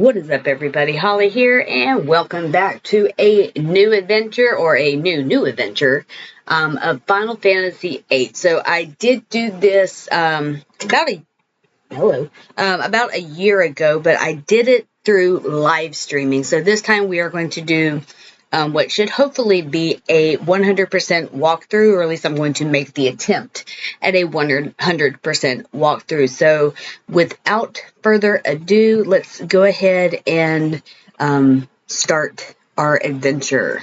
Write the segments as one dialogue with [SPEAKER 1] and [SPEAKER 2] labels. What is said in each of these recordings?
[SPEAKER 1] What is up, everybody? Holly here, and welcome back to a new adventure, or a new adventure of Final Fantasy VIII. So I did do this about a year ago, but I did it through live streaming. So this time we are going to do what should hopefully be a 100% walkthrough, or at least I'm going to make the attempt at a 100% walkthrough. So without further ado, let's go ahead and start our adventure.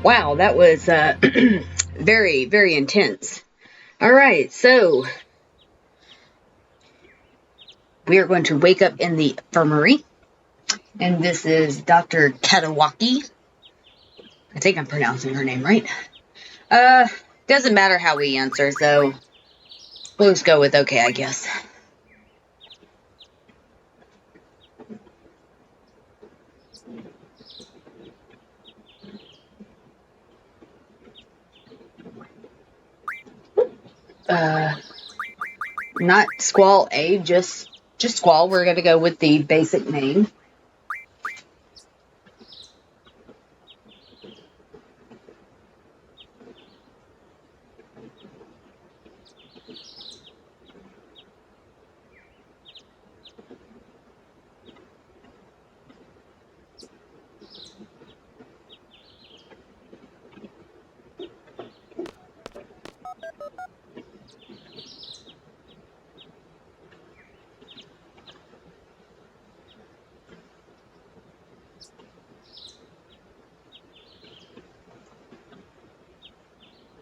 [SPEAKER 1] Wow, that was very, very intense. All right, so we are going to wake up in the infirmary, and this is Dr. Katawaki. I think I'm pronouncing her name right. Doesn't matter how we answer, so we'll just go with okay, I guess. Not Squall A, just Squall. We're gonna go with the basic name.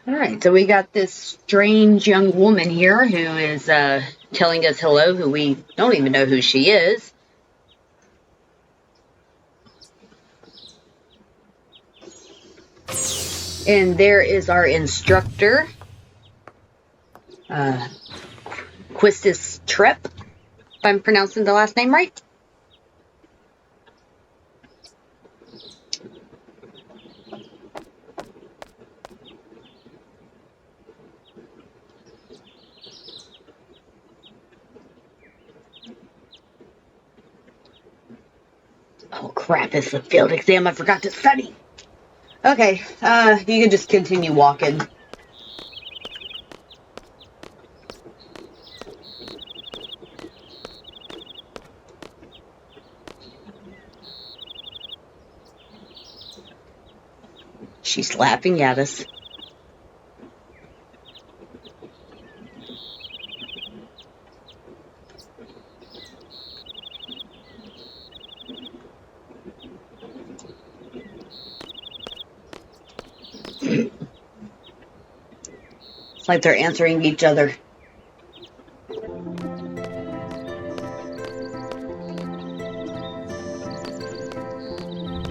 [SPEAKER 1] All right, so we got this strange young woman here who is telling us hello, who we don't even know who she is. And there is our instructor, Quistis Trep, if I'm pronouncing the last name right. Oh crap, it's the field exam I forgot to study. Okay, you can just continue walking. She's laughing at us. It's like they're answering each other.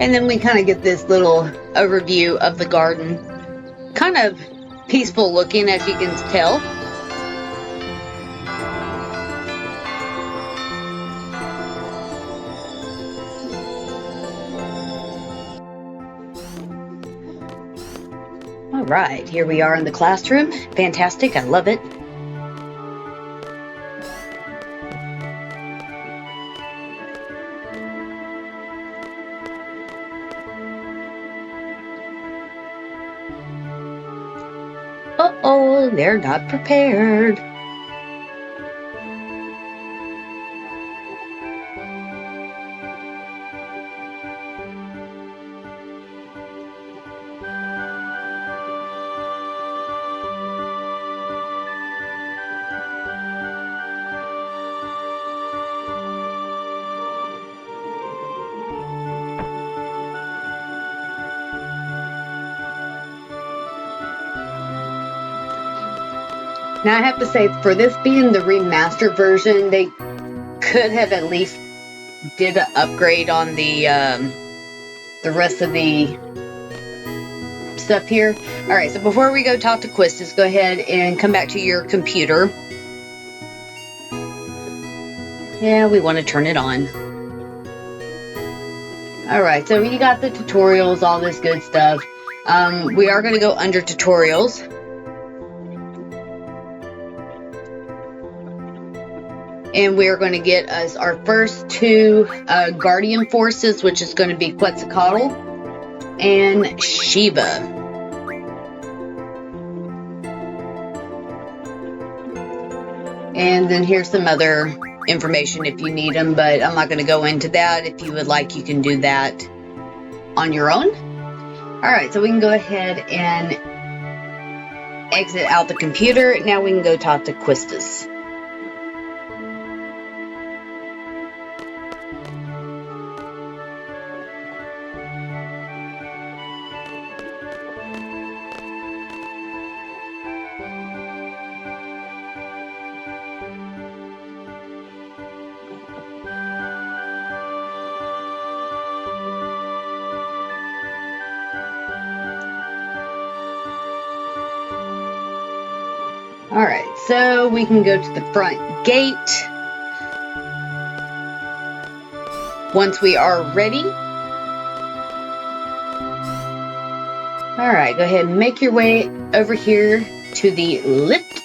[SPEAKER 1] And then we kind of get this little overview of the garden. Kind of peaceful looking, as you can tell. All right, here we are in the classroom. Fantastic, I love it. Uh-oh, they're not prepared. Now I have to say, for this being the remastered version, they could have at least did an upgrade on the rest of the stuff here. All right, so before we go talk to Quistis, go ahead and come back to your computer. Yeah, we want to turn it on. All right, so you got the tutorials, all this good stuff. We are going to go under tutorials. And we're going to get us our first two Guardian Forces, which is going to be Quetzalcoatl and Shiva. And then here's some other information if you need them, but I'm not going to go into that. If you would like, you can do that on your own. All right, so we can go ahead and exit out the computer. Now we can go talk to Quistis. All right, so we can go to the front gate once we are ready. All right, go ahead and make your way over here to the lift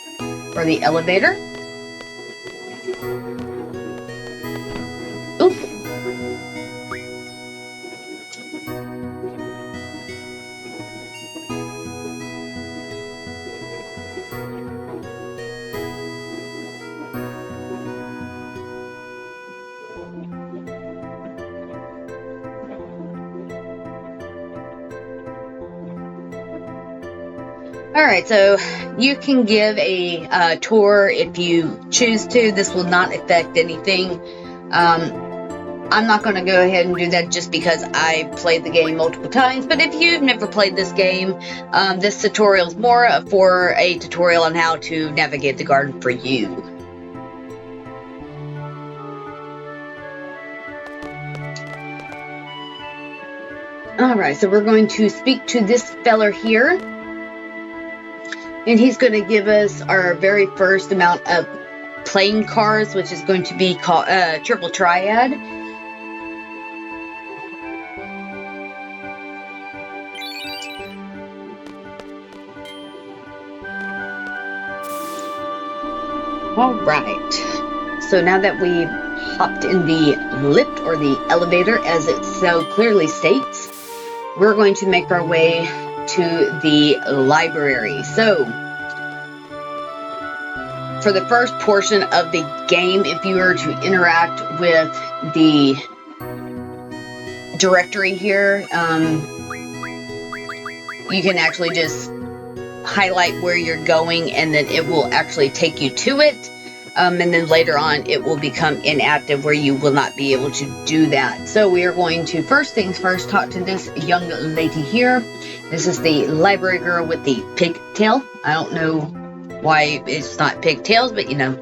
[SPEAKER 1] or the elevator. Oof. All right, so you can give a tour if you choose to. This will not affect anything. I'm not going to go ahead and do that just because I played the game multiple times. But if you've never played this game, this tutorial is more for a tutorial on how to navigate the garden for you. Alright, so we're going to speak to this feller here. And he's going to give us our very first amount of playing cards, which is going to be called Triple Triad. Alright, so now that we've hopped in the lift or the elevator, as it so clearly states, we're going to make our way to the library. So, for the first portion of the game, if you were to interact with the directory here, you can actually just highlight where you're going, and then it will actually take you to it. And then later on, it will become inactive where you will not be able to do that. So we are going to, first things first, talk to this young lady here. This is the library girl with the pigtail. I don't know why it's not pigtails, but you know.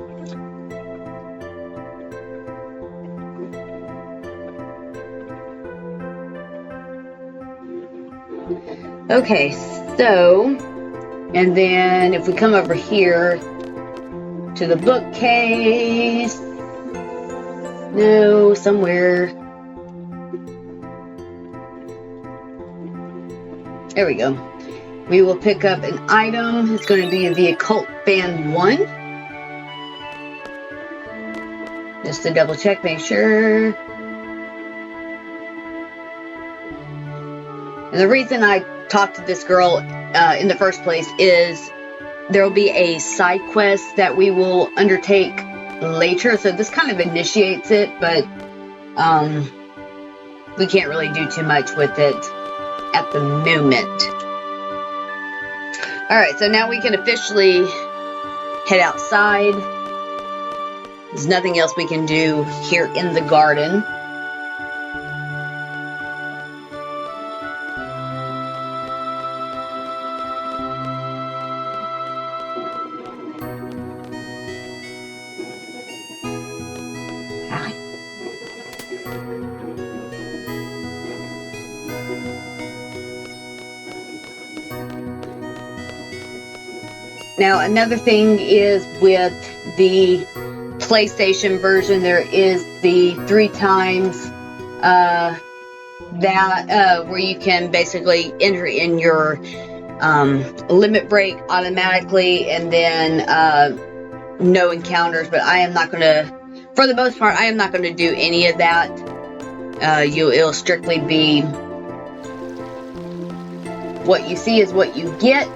[SPEAKER 1] Okay, so, and then if we come over here to the bookcase, no, somewhere, there we go. We will pick up an item. It's going to be the Occult Band 1. Just to double check, make sure. And the reason I talked to this girl in the first place is there will be a side quest that we will undertake later. So this kind of initiates it, but we can't really do too much with it at the moment. Alright, so now we can officially head outside. There's nothing else we can do here in the garden. Now, another thing is with the PlayStation version, there is the 3 times where you can basically enter in your limit break automatically, and then no encounters. But I am not going to, for the most part, I am not going to do any of that. It'll strictly be what you see is what you get.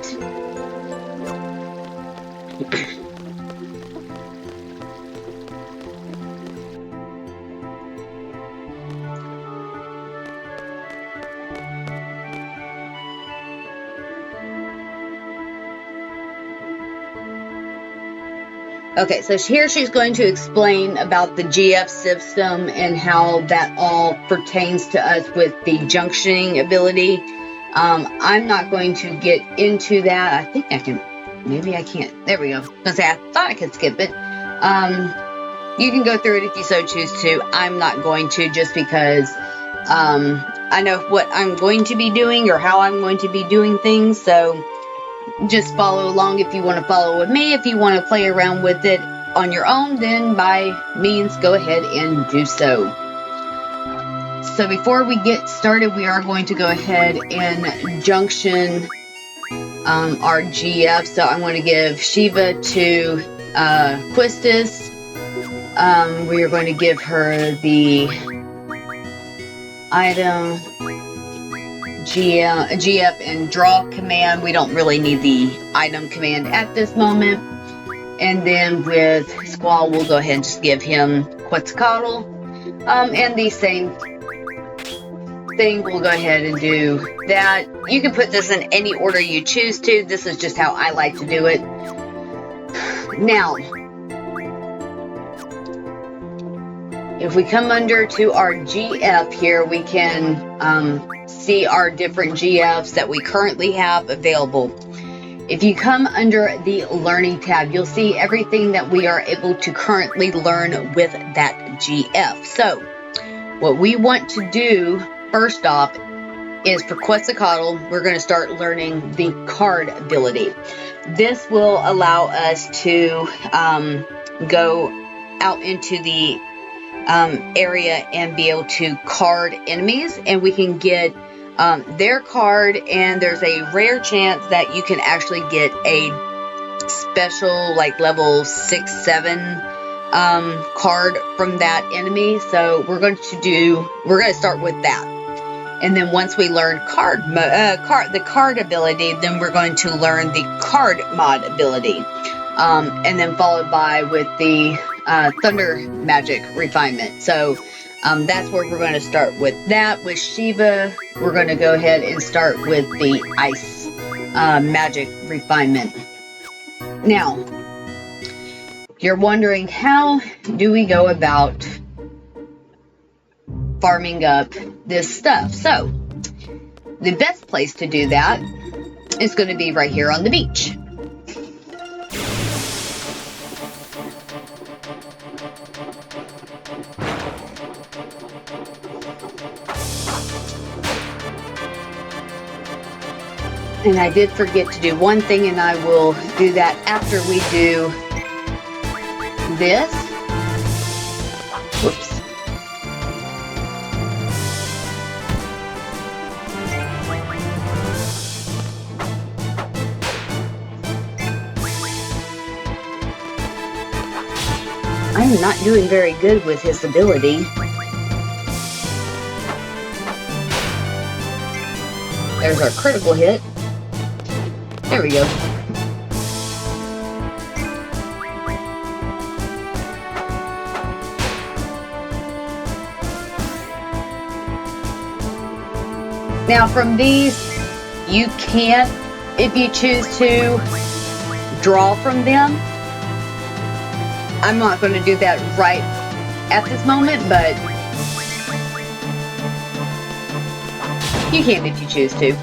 [SPEAKER 1] Okay, so here she's going to explain about the GF system and how that all pertains to us with the junctioning ability. I'm not going to get into that. I think I can. Maybe I can't. There we go. I was gonna say, I thought I could skip it. You can go through it if you so choose to. I'm not going to, just because I know what I'm going to be doing or how I'm going to be doing things. So just follow along if you want to follow with me. If you want to play around with it on your own, then by means, go ahead and do so. So before we get started, we are going to go ahead and junction our GF. So I'm going to give Shiva to Quistis. We are going to give her the item GF and draw command. We don't really need the item command at this moment. And then with Squall, we'll go ahead and just give him Quetzalcoatl. And the same thing, we'll go ahead and do that. You can put this in any order you choose to. This is just how I like to do it. Now, If we come under to our GF here, we can see our different GFs that we currently have available. If you come under the Learning tab, you'll see everything that we are able to currently learn with that GF. So, what we want to do first off is for Quetzalcoatl, we're going to start learning the card ability. This will allow us to go out into the area and be able to card enemies, and we can get their card, and there's a rare chance that you can actually get a special like level 6-7 card from that enemy. So we're going to start with that. And then once we learn the card ability, then we're going to learn the card mod ability. And then followed by with the thunder magic refinement. So that's where we're going to start with that. With Shiva, we're going to go ahead and start with the ice magic refinement. Now, you're wondering, how do we go about farming up this stuff? So the best place to do that is going to be right here on the beach. And I did forget to do one thing, and I will do that after we do this. Whoops. I'm not doing very good with his ability. There's our critical hit. There we go. Now from these, you can, if you choose to, draw from them. I'm not going to do that right at this moment, but you can if you choose to.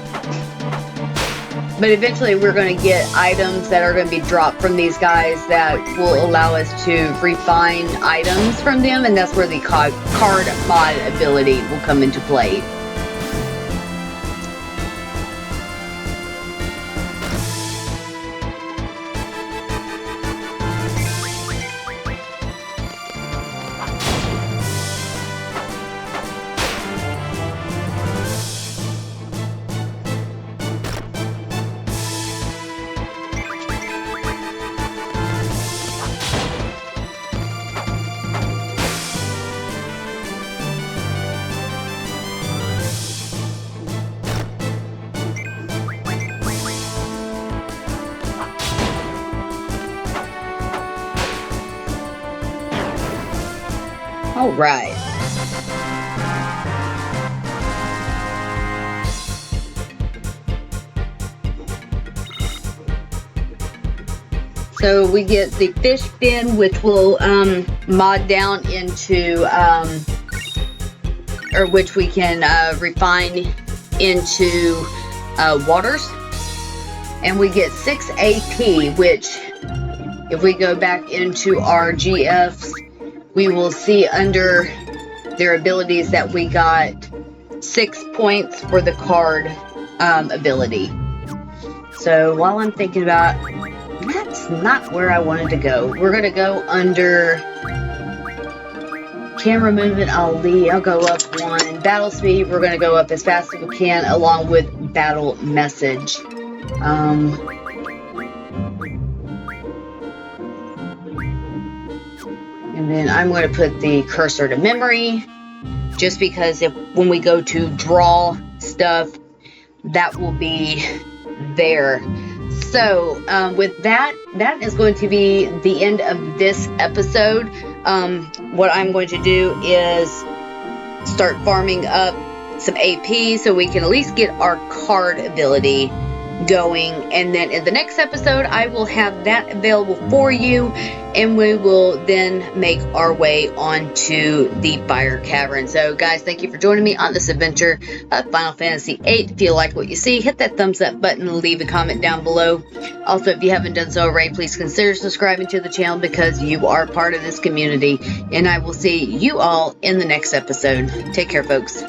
[SPEAKER 1] But eventually we're going to get items that are going to be dropped from these guys that will allow us to refine items from them, and that's where the card mod ability will come into play. All right. So we get the fish fin, which will mod down into, or which we can refine into waters. And we get 6 AP, which if we go back into our GFs, we will see under their abilities that we got 6 points for the card ability. So while I'm thinking about, that's not where I wanted to go. We're going to go under camera movement. I'll go up 1. Battle speed, we're going to go up as fast as we can, along with battle message. And then I'm going to put the cursor to memory, just because when we go to draw stuff, that will be there. So with that is going to be the end of this episode. What I'm going to do is start farming up some AP so we can at least get our card ability going. And then in the next episode, I will have that available for you, and we will then make our way onto the Fire Cavern. So guys, thank you for joining me on this adventure of Final Fantasy VIII. If you like what you see, hit that thumbs up button and leave a comment down below. Also, if you haven't done so already, please consider subscribing to the channel because you are part of this community. And I will see you all in the next episode. Take care, folks.